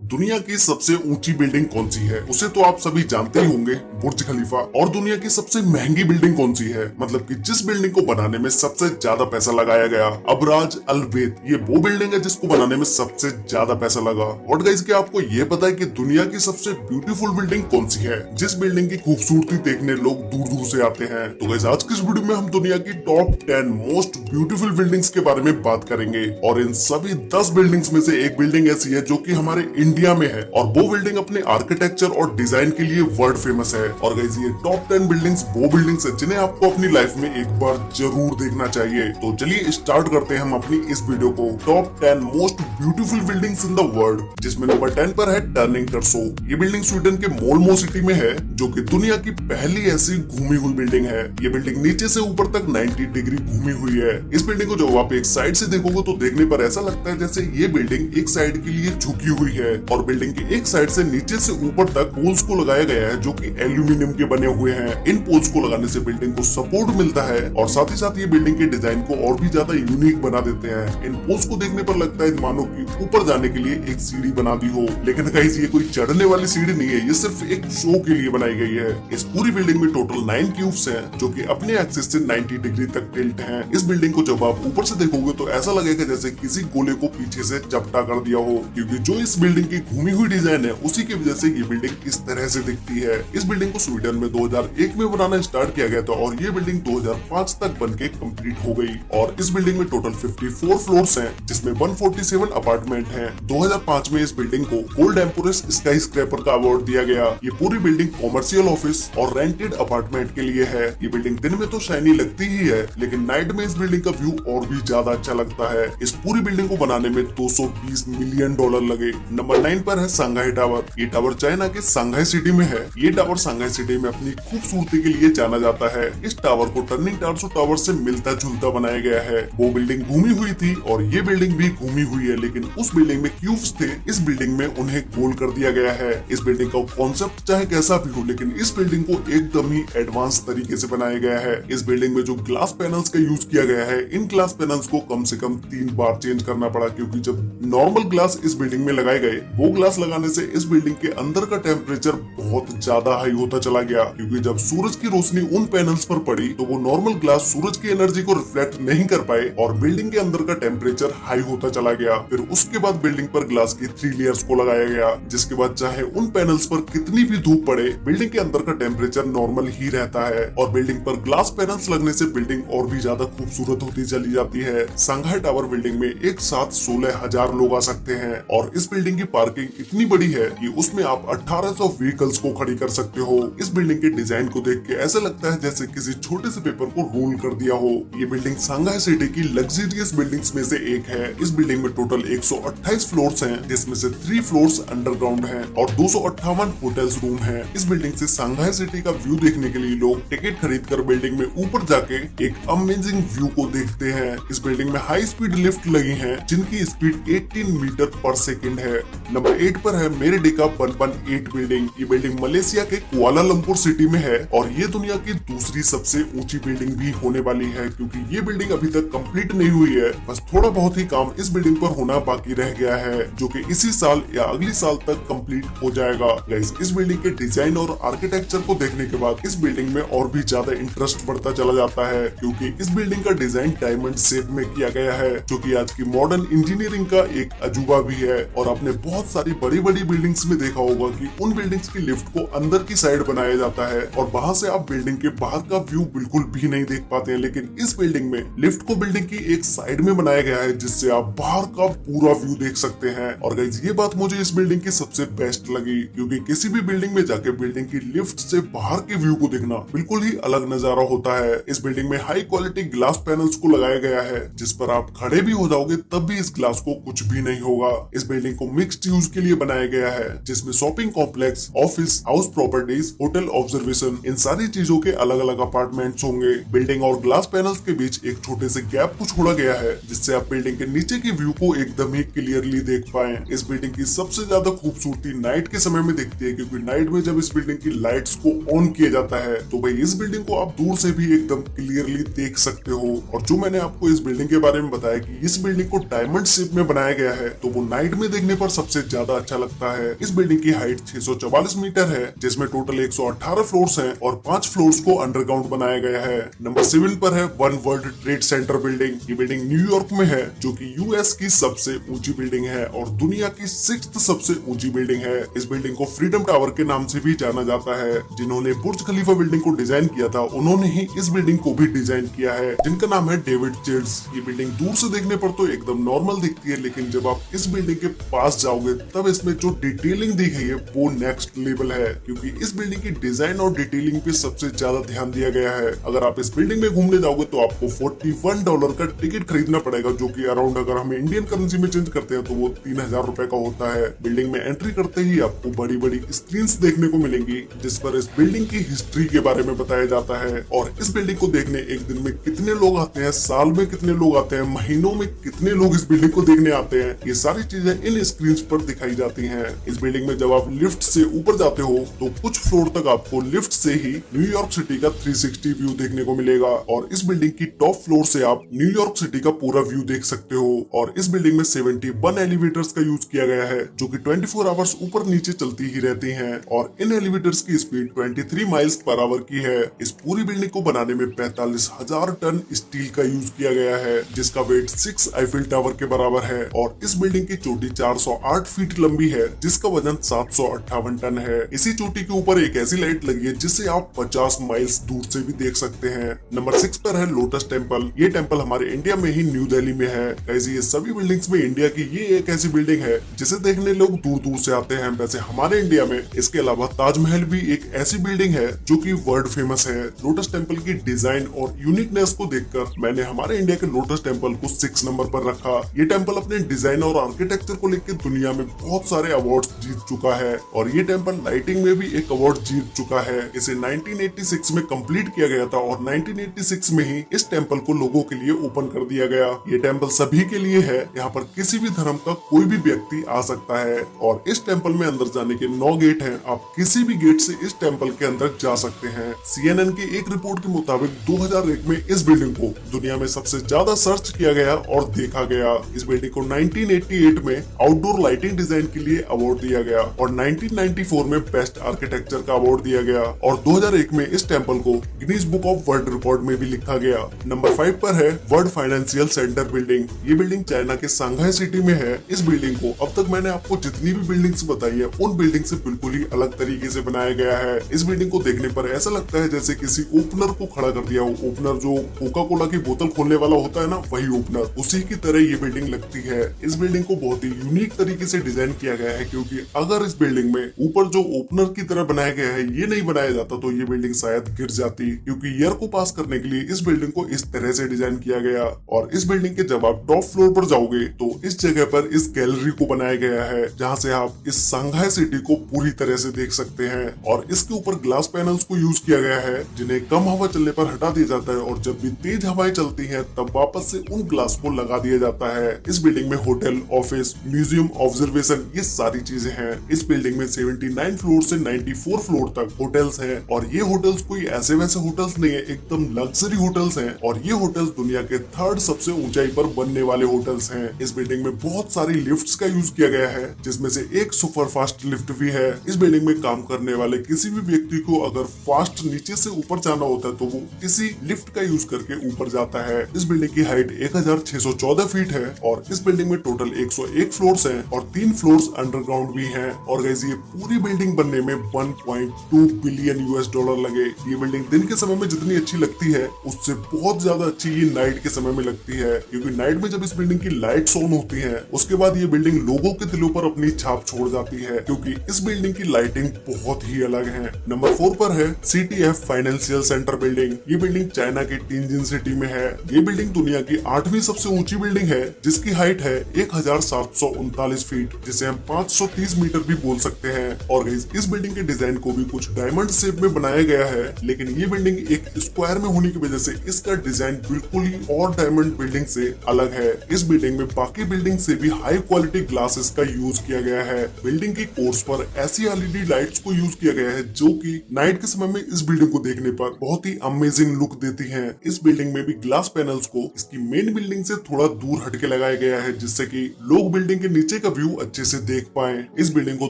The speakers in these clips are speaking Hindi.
दुनिया की सबसे ऊंची बिल्डिंग कौन सी है? उसे तो आप सभी जानते ही होंगे, बुर्ज खलीफा। और दुनिया की सबसे महंगी बिल्डिंग कौन सी है? मतलब कि जिस बिल्डिंग को बनाने में सबसे ज्यादा पैसा लगाया गया। अबराज अल बैत, ये वो बिल्डिंग है जिसको बनाने में सबसे ज्यादा पैसा लगा। और गाइस, क्या आपको ये पता है कि दुनिया की सबसे ब्यूटीफुल बिल्डिंग कौन सी है, जिस बिल्डिंग की खूबसूरती देखने लोग दूर दूर से आते हैं? तो गाइस, आज की इस वीडियो में हम दुनिया की टॉप 10 मोस्ट ब्यूटीफुल बिल्डिंग्स के बारे में बात करेंगे। और इन सभी 10 बिल्डिंग्स में से एक बिल्डिंग ऐसी है जो कि हमारे इंडिया में है, और वो बिल्डिंग अपने आर्किटेक्चर और डिजाइन के लिए वर्ल्ड फेमस है। और गाइस, ये टॉप 10 बिल्डिंग्स वो बिल्डिंग्स है जिन्हें आपको अपनी लाइफ में एक बार जरूर देखना चाहिए। तो चलिए स्टार्ट करते हैं हम अपनी इस वीडियो को। Top 10 most beautiful buildings in the world, जिसमें नंबर 10 पर है टर्निंग टर्सो। ये बिल्डिंग स्वीडन के मोल्मो सिटी में है, जो कि दुनिया की पहली ऐसी घूमी हुई बिल्डिंग है। ये बिल्डिंग नीचे से ऊपर तक 90 डिग्री घूमी हुई है। इस बिल्डिंग को जब आप एक साइड से देखोगे तो देखने पर ऐसा लगता है जैसे ये बिल्डिंग एक साइड के लिए झुकी हुई है, और बिल्डिंग के एक साइड से नीचे से ऊपर तक पोल्स को लगाया गया है जो कि एल्यूमिनियम के बने हुए हैं। इन पोल्स को लगाने से बिल्डिंग को सपोर्ट मिलता है, और साथ ही साथ ये बिल्डिंग के डिजाइन को और भी ज्यादा यूनिक बना देते हैं। इन पोल्स को देखने पर लगता है मानो कि ऊपर जाने के लिए एक सीढ़ी बना दी हो, लेकिन गाइस, ये कोई चढ़ने वाली सीढ़ी नहीं है, ये सिर्फ एक शो के लिए बनाई गई है। इस पूरी बिल्डिंग में टोटल 9 क्यूब्स हैं, जो कि अपने एक्सिस से 90 डिग्री तक टिल्ट हैं। इस बिल्डिंग को जब आप ऊपर से देखोगे तो ऐसा लगेगा जैसे किसी गोले को पीछे से चपटा कर दिया हो, क्योंकि जो इस बिल्डिंग की घूमी हुई डिजाइन है उसी की वजह से ये बिल्डिंग इस तरह से दिखती है। इस बिल्डिंग को स्वीडन में 2001 में बनाना स्टार्ट किया गया था, और ये बिल्डिंग 2005 तक बनके कंप्लीट हो गई। और इस बिल्डिंग में टोटल 54 फ्लोर्स हैं, जिसमें 147 अपार्टमेंट हैं। 2005 में इस बिल्डिंग को गोल्ड एम्पोरस स्काई स्क्रैपर का अवार्ड दिया गया। ये पूरी बिल्डिंग कॉमर्शियल ऑफिस और रेंटेड अपार्टमेंट के लिए है। ये बिल्डिंग दिन में तो शाइनी लगती ही है, लेकिन नाइट में इस बिल्डिंग का व्यू और भी ज्यादा अच्छा लगता है। इस पूरी बिल्डिंग को बनाने में $220 मिलियन लगे। नंबर 9 पर है सांघाई टावर। ये टावर चाइना के सांघाई सिटी में है। ये टावर सांघाई सिटी में अपनी खूबसूरती के लिए जाना जाता है। इस टावर को टर्निंग टर्सो टावर से मिलता जुलता बनाया गया है। वो बिल्डिंग घूमी हुई थी और ये बिल्डिंग भी घूमी हुई है, लेकिन उस बिल्डिंग में क्यूब्स थे, इस बिल्डिंग में उन्हें गोल कर दिया गया है। इस बिल्डिंग का कॉन्सेप्ट चाहे कैसा भी हो, लेकिन इस बिल्डिंग को एकदम ही एडवांस तरीके से बनाया गया है। इस बिल्डिंग में जो ग्लास पैनल्स का यूज किया गया है, इन ग्लास पैनल्स को कम से कम 3 बार चेंज करना पड़ा, क्योंकि जब नॉर्मल ग्लास इस बिल्डिंग में लगाए गए, वो ग्लास लगाने से इस बिल्डिंग के अंदर का टेम्परेचर बहुत ज्यादा हाई होता चला गया, क्योंकि जब सूरज की रोशनी उन पैनल्स पर पड़ी तो वो नॉर्मल ग्लास सूरज की एनर्जी को रिफ्लेक्ट नहीं कर पाए, और बिल्डिंग के अंदर का टेम्परेचर हाई होता चला गया। फिर उसके बाद बिल्डिंग पर ग्लास की 3 लेयर्स को लगाया गया, जिसके बाद चाहे उन पैनल्स पर कितनी भी धूप पड़े, बिल्डिंग के अंदर का टेम्परेचर नॉर्मल ही रहता है। और बिल्डिंग पर ग्लास पैनल्स लगने से बिल्डिंग और भी ज्यादा खूबसूरत होती चली जाती है। सांघाई टावर बिल्डिंग में एक साथ 16,000 लोग आ सकते हैं, और इस बिल्डिंग की पार्किंग इतनी बड़ी है कि उसमें आप 1800 व्हीकल्स को खड़ी कर सकते हो। इस बिल्डिंग के डिजाइन को देख के ऐसा लगता है जैसे किसी छोटे से पेपर को रोल कर दिया हो। ये बिल्डिंग सांघाई सिटी की लग्जरियस बिल्डिंग्स में से एक है। इस बिल्डिंग में टोटल 128 फ्लोर्स हैं, जिसमें से 3 फ्लोर्स अंडरग्राउंड हैं और 258 होटल्स रूम हैं। इस बिल्डिंग से सांघाई सिटी का व्यू देखने के लिए लोग टिकट खरीद कर बिल्डिंग में ऊपर जाके एक अमेजिंग व्यू को देखते हैं। इस बिल्डिंग में हाई स्पीड लिफ्ट लगी है, जिनकी स्पीड 18 मीटर पर सेकंड है। नंबर 8 पर है मेरेडिका 118 बिल्डिंग। ये बिल्डिंग मलेशिया के कुआलालंपुर सिटी में है, और ये दुनिया की दूसरी सबसे ऊंची बिल्डिंग भी होने वाली है, क्योंकि ये बिल्डिंग अभी तक कंप्लीट नहीं हुई है। बस थोड़ा बहुत ही काम इस बिल्डिंग पर होना बाकी रह गया है, जो कि इसी साल या अगले साल तक कंप्लीट हो जाएगा। गाइस, इस बिल्डिंग के डिजाइन और आर्किटेक्चर को देखने के बाद इस बिल्डिंग में और भी ज्यादा इंटरेस्ट बढ़ता चला जाता है, क्योंकि इस बिल्डिंग का डिजाइन डायमंड शेप में किया गया है, जो कि आज की मॉडर्न इंजीनियरिंग का एक अजूबा भी है। और आपने बहुत सारी बड़ी बड़ी बिल्डिंग्स में देखा होगा कि उन बिल्डिंग्स की लिफ्ट को अंदर की साइड बनाया जाता है, और वहां से आप बिल्डिंग के बाहर का व्यू बिल्कुल भी नहीं देख पाते हैं। लेकिन इस बिल्डिंग में लिफ्ट को बिल्डिंग की एक साइड में बनाया गया है, जिससे आप बाहर का पूरा व्यू देख सकते हैं। और गाइस, ये बात मुझे इस बिल्डिंग की सबसे बेस्ट लगी, क्योंकि किसी भी बिल्डिंग में जाके बिल्डिंग की लिफ्ट से बाहर के व्यू को देखना बिल्कुल ही अलग नजारा होता है। इस बिल्डिंग में हाई क्वालिटी ग्लास पैनल्स को लगाया गया है, जिस पर आप खड़े भी हो जाओगे तब भी इस ग्लास को कुछ भी नहीं होगा। इस बिल्डिंग को मिक्स्ड यूज के लिए बनाया गया है, जिसमें shopping complex, office, house properties, hotel observation, इन सारी चीजों के अलग अलग अपार्टमेंट्स होंगे। बिल्डिंग और ग्लास पैनल्स के बीच एक छोटे से गैप को छोड़ा गया है, जिससे आप बिल्डिंग के नीचे के व्यू को एकदम ही क्लियरली देख पाएं। इस बिल्डिंग की सबसे ज्यादा खूबसूरती नाइट के समय में दिखती है, क्योंकि नाइट में जब इस बिल्डिंग की लाइट्स को ऑन किया जाता है तो भाई इस बिल्डिंग को आप दूर से भी एकदम क्लियरली देख सकते हो। और जो मैंने आपको इस बिल्डिंग के बारे में बताया कि इस बिल्डिंग को डायमंड शेप में बनाया गया है, तो वो नाइट में देखने पर सबसे सबसे ज्यादा अच्छा लगता है। इस बिल्डिंग की हाइट 644 मीटर है, जिसमें टोटल 118 फ्लोर्स हैं और 5 फ्लोर्स को अंडरग्राउंड बनाया गया है। नंबर 7 पर है one world trade centre building. ये बिल्डिंग न्यूयॉर्क में है, जो कि यूएस की सबसे ऊंची बिल्डिंग है और दुनिया की 6th सबसे ऊंची बिल्डिंग है। इस बिल्डिंग को फ्रीडम टावर के नाम से भी जाना जाता है। जिन्होंने बुर्ज खलीफा बिल्डिंग को डिजाइन किया था, उन्होंने ही इस बिल्डिंग को भी डिजाइन किया है, जिनका नाम है डेविड चिल्ड्स। ये बिल्डिंग दूर से देखने पर तो एकदम नॉर्मल दिखती है, लेकिन जब आप इस बिल्डिंग के पास जाओगे तब इसमें जो डिटेलिंग दी गई है वो नेक्स्ट लेवल है, क्योंकि इस बिल्डिंग की डिजाइन और डिटेलिंग पे सबसे ज्यादा ध्यान दिया गया है। अगर आप इस बिल्डिंग में घूमने जाओगे तो आपको $41 का टिकट खरीदना पड़ेगा, जो कि अराउंड अगर हम इंडियन करेंसी में चेंज करते हैं तो वो 3000 रुपए का होता है। बिल्डिंग में एंट्री करते ही आपको बड़ी बड़ी स्क्रीन देखने को मिलेंगी, जिस पर इस बिल्डिंग की हिस्ट्री के बारे में बताया जाता है और इस बिल्डिंग को देखने एक दिन में कितने लोग आते हैं, साल में कितने लोग आते हैं, महीनों में कितने लोग इस बिल्डिंग को देखने आते हैं, ये सारी चीजें इन स्क्रीन पर दिखाई जाती हैं। इस बिल्डिंग में जब आप लिफ्ट से ऊपर जाते हो तो कुछ फ्लोर तक आपको लिफ्ट से ही न्यूयॉर्क सिटी का 360 व्यू देखने को मिलेगा और इस बिल्डिंग की टॉप फ्लोर से आप न्यूयॉर्क सिटी का पूरा व्यू देख सकते हो। और इस बिल्डिंग में 71 एलिवेटर्स का यूज किया गया है, जो कि 24 आवर्स ऊपर नीचे चलती ही रहती हैं और इन एलिवेटर्स की स्पीड 23 माइल्स पर आवर की है। इस पूरी बिल्डिंग को बनाने में 45,000 टन स्टील का यूज किया गया है, जिसका वेट 6 आईफिल टावर के बराबर है और इस बिल्डिंग की चोटी 408 फीट लंबी है, जिसका वजन 758 टन है। इसी चोटी के ऊपर एक ऐसी लाइट लगी है जिसे आप 50 माइल्स दूर से भी देख सकते हैं। नंबर 6 पर है लोटस टेम्पल। ये टेम्पल हमारे इंडिया में ही न्यू दिल्ली में है। कैसे ये सभी बिल्डिंग्स में इंडिया की ये एक ऐसी बिल्डिंग है जिसे देखने लोग दूर दूर से आते हैं। वैसे हमारे इंडिया में इसके अलावा ताजमहल भी एक ऐसी बिल्डिंग है जो कि वर्ल्ड फेमस है। लोटस टेम्पल की डिजाइन और यूनिकनेस को देखकर मैंने हमारे इंडिया के लोटस टेम्पल को 6 नंबर पर रखा। ये टेम्पल अपने डिजाइन और आर्किटेक्चर को लेकर दुनिया में बहुत सारे अवार्ड्स जीत चुका है और ये टेम्पल लाइटिंग में भी एक अवार्ड जीत चुका है। इसे 1986 में कंप्लीट किया गया था और 1986 में ही इस टेम्पल को लोगों के लिए ओपन कर दिया गया। ये टेम्पल सभी के लिए है, यहाँ पर किसी भी धर्म का कोई भी व्यक्ति आ सकता है और इस टेम्पल में अंदर जाने के 9 गेट हैं। आप किसी भी गेट से इस टेम्पल के अंदर जा सकते हैं। CNN की एक रिपोर्ट के मुताबिक 2001 में इस बिल्डिंग को दुनिया में सबसे ज्यादा सर्च किया गया और देखा गया। इस बिल्डिंग को 1988 में आउटडोर लाइटिंग डिजाइन के लिए अवार्ड दिया गया और 1994 में बेस्ट आर्किटेक्चर का अवार्ड दिया गया और 2001 में इस टेम्पल को Guinness book of world record में भी लिखा गया। नंबर 5 पर है वर्ल्ड फाइनेंशियल सेंटर बिल्डिंग। ये बिल्डिंग चाइना के सांघाई सिटी में है। इस बिल्डिंग को अब तक मैंने आपको जितनी भी बिल्डिंग्स बताई है उन बिल्डिंग से बिल्कुल ही अलग तरीके से बनाया गया है। इस बिल्डिंग को देखने पर ऐसा लगता है जैसे किसी ओपनर को खड़ा कर दिया हो। ओपनर जो कोका कोला की बोतल खोलने वाला होता है ना, वही ओपनर, उसी की तरह ये बिल्डिंग लगती है। इस बिल्डिंग को बहुत ही यूनिक तरीके से डिजाइन किया गया है, क्योंकि अगर इस बिल्डिंग में ऊपर जो ओपनर की तरह बनाया गया है ये नहीं बनाया जाता तो ये बिल्डिंग शायद गिर जाती, क्योंकि एयर को पास करने के लिए इस बिल्डिंग को इस तरह से डिजाइन किया गया। और इस बिल्डिंग के जब आप टॉप फ्लोर पर जाओगे तो इस जगह पर इस गैलरी को बनाया गया है, जहाँ से आप इस सांघाई सिटी को पूरी तरह से देख सकते हैं। और इसके ऊपर ग्लास पैनल्स को यूज किया गया है, जिन्हें कम हवा चलने पर हटा दिया जाता है और जब भी तेज हवाएं चलती हैं तब वापस से उन ग्लास को लगा दिया जाता है। इस बिल्डिंग में होटल, ऑफिस, म्यूजियम, ऑब्जर्वेशन, ये सारी चीजें हैं। इस बिल्डिंग में 79 फ्लोर से 94 फ्लोर तक होटल्स हैं और ये होटल्स कोई ऐसे वैसे होटल्स नहीं है, एकदम लग्जरी होटल्स हैं और ये होटल्स दुनिया के 3rd सबसे ऊंचाई पर बनने वाले होटल्स हैं। इस बिल्डिंग में बहुत सारी लिफ्ट्स का यूज किया गया है, जिसमें से एक सुपर फास्ट लिफ्ट भी है। इस बिल्डिंग में काम करने वाले किसी भी व्यक्ति को अगर फास्ट नीचे से ऊपर जाना होता है तो वो इसी लिफ्ट का यूज करके ऊपर जाता है। इस बिल्डिंग की हाइट 1614 फीट है और इस बिल्डिंग में टोटल 101 फ्लोर्स हैं और 3 फ्लोर्स अंडरग्राउंड भी हैं। और गाइस ये पूरी बिल्डिंग बनने में 1.2 बिलियन $US लगे। ये बिल्डिंग दिन के समय में जितनी अच्छी लगती है उससे बहुत ज्यादा अच्छी ये नाइट के समय में लगती है, क्योंकि नाइट में जब इस बिल्डिंग की लाइट्स ऑन होती हैं उसके बाद ये बिल्डिंग लोगों के दिलों पर अपनी छाप छोड़ जाती है, क्योंकि इस बिल्डिंग की लाइटिंग बहुत ही अलग है। नंबर 4 पर है CTF फाइनेंशियल सेंटर बिल्डिंग। ये बिल्डिंग चाइना के टिनजिन सिटी में है। ये बिल्डिंग दुनिया की 8वीं सबसे ऊंची बिल्डिंग है, जिसकी हाइट है 1739 फीट, जिसे हम 530 मीटर भी बोल सकते हैं। और इस बिल्डिंग के डिजाइन को भी कुछ डायमंड शेप में बनाया गया है, लेकिन ये बिल्डिंग एक स्क्वायर में होने की वजह से इसका डिजाइन बिल्कुल ही और डायमंड बिल्डिंग से अलग है। इस बिल्डिंग में बाकी बिल्डिंग से भी हाई क्वालिटी ग्लासेस का यूज किया गया है। बिल्डिंग की कोर्स पर ऐसी LED लाइट्स को यूज किया गया है जो कि नाइट के समय में इस बिल्डिंग को देखने पर बहुत ही अमेजिंग लुक देती हैं। इस बिल्डिंग में भी ग्लास पैनल्स को इसकी मेन बिल्डिंग से थोड़ा दूर हटके लगाया गया है, जिससे कि लोग बिल्डिंग के नीचे का व्यू व्यू अच्छे से देख पाए। इस बिल्डिंग को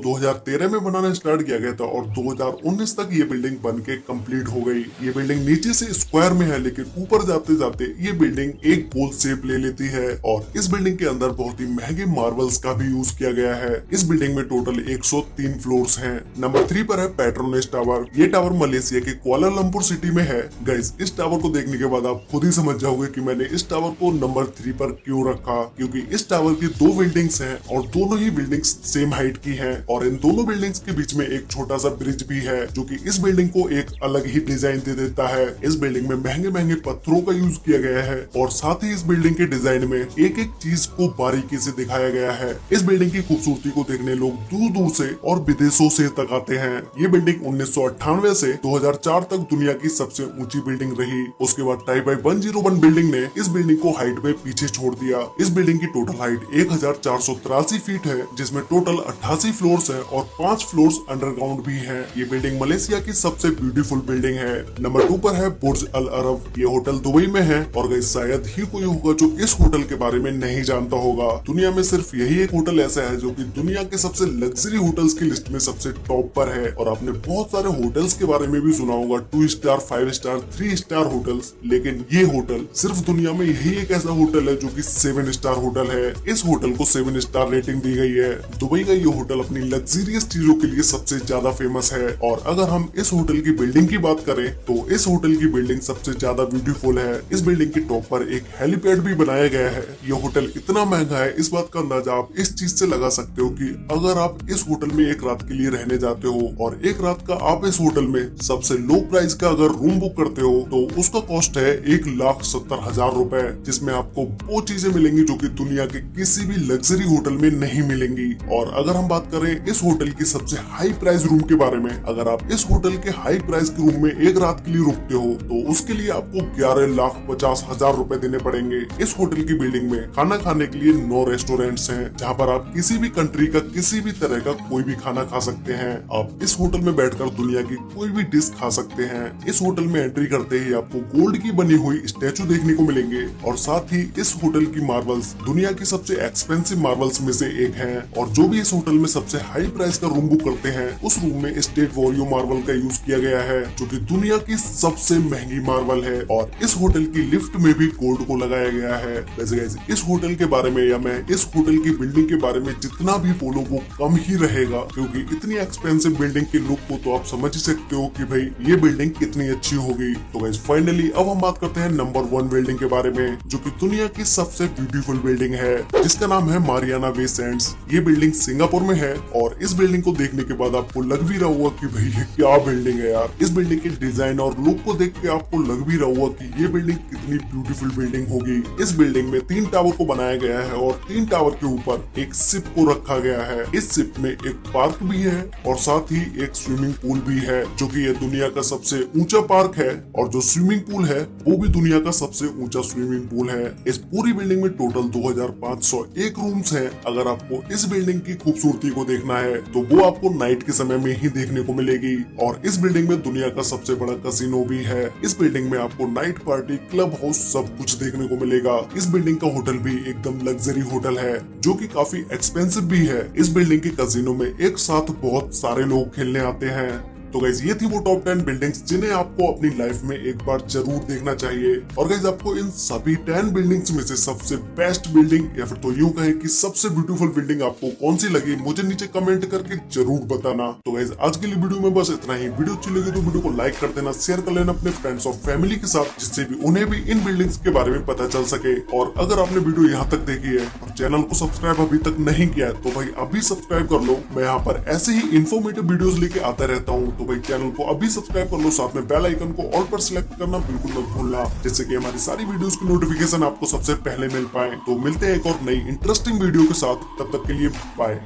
2013 में बनाना स्टार्ट किया गया था और 2019 तक ये बिल्डिंग बन के कम्प्लीट हो गई। ये बिल्डिंग नीचे से स्क्वायर में है, लेकिन ऊपर जाते जाते ये बिल्डिंग एक गोल शेप ले लेती है और इस बिल्डिंग के अंदर बहुत ही महंगे मार्बल्स का भी यूज किया गया है। इस बिल्डिंग में टोटल 103 फ्लोर्स हैं। नंबर 3 पर है पेट्रोनेस टावर। ये टावर मलेशिया के कुआलालंपुर सिटी में है। गाइस, इस टावर को देखने के बाद आप खुद ही समझ जाओगे कि मैंने इस टावर को नंबर 3 पर क्यों रखा, क्योंकि इस टावर की 2 बिल्डिंग्स हैं और दोनों ही बिल्डिंग्स सेम हाइट की हैं और इन दोनों बिल्डिंग्स के बीच में एक छोटा सा ब्रिज भी है जो कि इस बिल्डिंग को एक अलग ही डिजाइन दे देता है। इस बिल्डिंग में महंगे महंगे पत्थरों का यूज किया गया है और साथ ही इस बिल्डिंग के डिजाइन में एक एक चीज को बारीकी से दिखाया गया है। इस बिल्डिंग की खूबसूरती को देखने लोग दूर दूर से और विदेशों से तक आते हैं। ये बिल्डिंग 1998 से 2004 तक दुनिया की सबसे ऊंची बिल्डिंग रही। उसके बाद टाइबाई 101 बिल्डिंग ने इस बिल्डिंग को हाइट में पीछे छोड़ दिया। इस बिल्डिंग की टोटल हाइट 1483 फीट है, जिसमें टोटल 88 फ्लोर्स है और 5 फ्लोर्स अंडरग्राउंड भी है। ये बिल्डिंग मलेशिया की सबसे ब्यूटीफुल बिल्डिंग है। नंबर 2 पर है बुर्ज अल अरब। ये होटल दुबई में है और गाइस शायद ही कोई होगा जो इस होटल के बारे में नहीं जानता होगा। दुनिया में सिर्फ यही एक होटल ऐसा है जो कि दुनिया के सबसे लग्जरी होटल्स की लिस्ट में सबसे टॉप पर है। और आपने बहुत सारे होटल्स के बारे में भी सुना होगा, 2 स्टार, 5 स्टार, 3 स्टार होटल्स, लेकिन ये होटल सिर्फ दुनिया में यही एक ऐसा होटल है जो कि 7 स्टार होटल है। इस होटल को 7 स्टार रेटिंग दी गई है। दुबई का ये होटल अपनी लग्जरियस चीजों के लिए सबसे ज्यादा फेमस है। और अगर हम इस होटल की बिल्डिंग की बात करें तो इस होटल की बिल्डिंग सबसे ज्यादा ब्यूटीफुल है। इस बिल्डिंग के टॉप पर एक हेलीपैड भी बनाया गया है। ये होटल इतना महंगा है, इस बात का अंदाजा आप इस चीज से लगा सकते हो कि अगर आप इस होटल में एक रात के लिए रहने जाते हो और एक रात का आप इस होटल में सबसे लो प्राइस का अगर रूम बुक करते हो तो उसका कॉस्ट है 1,70,000 रुपए, जिसमें आपको वो चीजें मिलेंगी जो कि दुनिया के किसी भी लग्जरी होटल में नहीं मिलेंगी। और अगर हम बात करें इस होटल की सबसे हाई प्राइस रूम के बारे में, अगर आप इस होटल के हाई प्राइस के रूम में एक रात के लिए रुकते हो तो उसके लिए आपको 11,50,000 रुपए देने पड़ेंगे। इस होटल की बिल्डिंग में खाना खाने के लिए 9 रेस्टोरेंट्स हैं, जहां पर आप किसी भी कंट्री का किसी भी तरह का कोई भी खाना खा सकते हैं। आप इस होटल में बैठकर दुनिया की कोई भी डिश खा सकते हैं। इस होटल में एंट्री करते ही आपको गोल्ड की बनी हुई स्टैचू देखने को मिलेंगे और साथ ही इस होटल की मार्बल्स दुनिया की सबसे एक्सपेंसिव मार्बल्स में से एक है। और जो भी इस होटल में सबसे हाई प्राइस का रूम बुक करते हैं उस रूम में स्टेट वॉरियो मार्बल का यूज किया गया है, जो कि दुनिया की सबसे महंगी मार्बल है। और इस होटल की लिफ्ट में भी गोल्ड को लगाया गया है। वैसे गाइस, इस होटल के बारे में या मैं इस होटल की बिल्डिंग के बारे में जितना भी बोलूं वो कम ही रहेगा, क्योंकि इतनी एक्सपेंसिव बिल्डिंग के लुक को तो आप समझ ही सकते हो कि भाई ये बिल्डिंग कितनी अच्छी होगी। तो गाइस फाइनली अब हम बात करते हैं नंबर 1 बिल्डिंग के बारे में, जो कि दुनिया की सबसे ब्यूटीफुल बिल्डिंग है, जिसका नाम है मारियाना बे सैंड्स। ये बिल्डिंग सिंगापुर में है और इस बिल्डिंग को देखने के बाद आपको लग भी रहा होगा कि भाई ये क्या बिल्डिंग है यार। इस बिल्डिंग के डिजाइन और लुक को देख के आपको लग भी रहा होगा कि ये बिल्डिंग कितनी ब्यूटीफुल बिल्डिंग होगी। इस बिल्डिंग में 3 टावर को बनाया गया है और 3 टावर के ऊपर एक शिप को रखा गया है। इस शिप में एक पार्क भी है और साथ ही एक स्विमिंग पूल भी है, जो कि ये दुनिया का सबसे ऊंचा पार्क है। और जो स्विमिंग पूल है वो भी दुनिया का सबसे ऊंचा स्विमिंग पूल है। इस पूरी बिल्डिंग में टोटल 2501 रूम्स हैं। अगर आपको इस बिल्डिंग की खूबसूरती को देखना है तो वो आपको नाइट के समय में ही देखने को मिलेगी। और इस बिल्डिंग में दुनिया का सबसे बड़ा कैसीनो भी है। इस बिल्डिंग में आपको नाइट पार्टी, क्लब हाउस सब कुछ देखने को मिलेगा। इस बिल्डिंग का होटल भी एकदम लग्जरी होटल है, जो कि काफी एक्सपेंसिव भी है। इस बिल्डिंग के कैसीनो में एक साथ बहुत सारे लोग खेलने आते हैं। तो गाइज ये थी वो टॉप 10 बिल्डिंग्स जिन्हें आपको अपनी लाइफ में एक बार जरूर देखना चाहिए। और गाइज आपको इन सभी 10 बिल्डिंग्स में से सबसे बेस्ट बिल्डिंग या फिर तो यूं कहें कि सबसे ब्यूटीफुल बिल्डिंग आपको कौन सी लगी, मुझे नीचे कमेंट करके जरूर बताना। तो गाइज आज के लिए वीडियो में बस इतना ही। वीडियो अच्छी लगी तो वीडियो को लाइक कर देना, शेयर कर लेना अपने फ्रेंड्स और फैमिली के साथ, जिससे भी उन्हें भी इन बिल्डिंग्स के बारे में पता चल सके। और अगर आपने वीडियो यहाँ तक देखी है और चैनल को सब्सक्राइब अभी तक नहीं किया है तो भाई अभी सब्सक्राइब कर लो। मैं यहाँ पर ऐसे ही इन्फॉर्मेटिव वीडियोस लेके आता रहता हूँ, तो भाई चैनल को अभी सब्सक्राइब कर लो। साथ में बेल आइकन को ऑल पर सिलेक्ट करना बिल्कुल मत भूलना, जिससे कि हमारी सारी वीडियोस की नोटिफिकेशन आपको सबसे पहले मिल पाए। तो मिलते हैं एक और नई इंटरेस्टिंग वीडियो के साथ, तब तक के लिए बाय।